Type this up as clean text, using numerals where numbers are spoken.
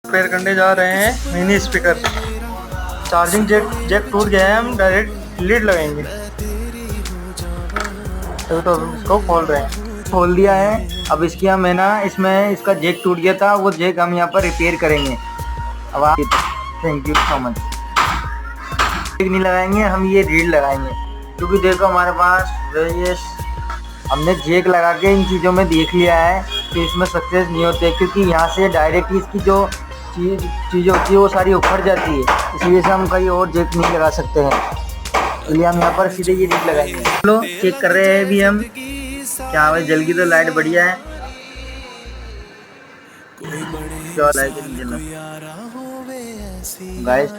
Repair करने जा रहे हैं मिनी स्पीकर। चार्जिंग जैक टूट गया है, हम डायरेक्ट लीड लगाएंगे। तो इसको खोल रहे हैं, खोल दिया है। अब इसकी हम है ना, इसमें इसका जैक टूट गया था, वो जैक हम यहाँ पर रिपेयर करेंगे। अब आप thank you so much. Jack नहीं लगाएंगे हम, ये रीड लगाएंगे, क्योंकि देखो हमारे पास ये हमने जैक लगा के इन चीज़ों में देख लिया है कि इसमें सक्सेस नहीं होते, क्योंकि यहाँ से डायरेक्ट इसकी जो चीज़ होती है वो सारी उखड़ जाती है। इसलिए से हम कहीं और जैक नहीं लगा सकते हैं, इसलिए हम यहाँ पर सीधे ये रीड लगाएंगे। चलो चेक कर रहे हैं अभी हम, क्या भाई जल गई तो लाइट बढ़िया है, क्या लाइट नहीं जला गाइस।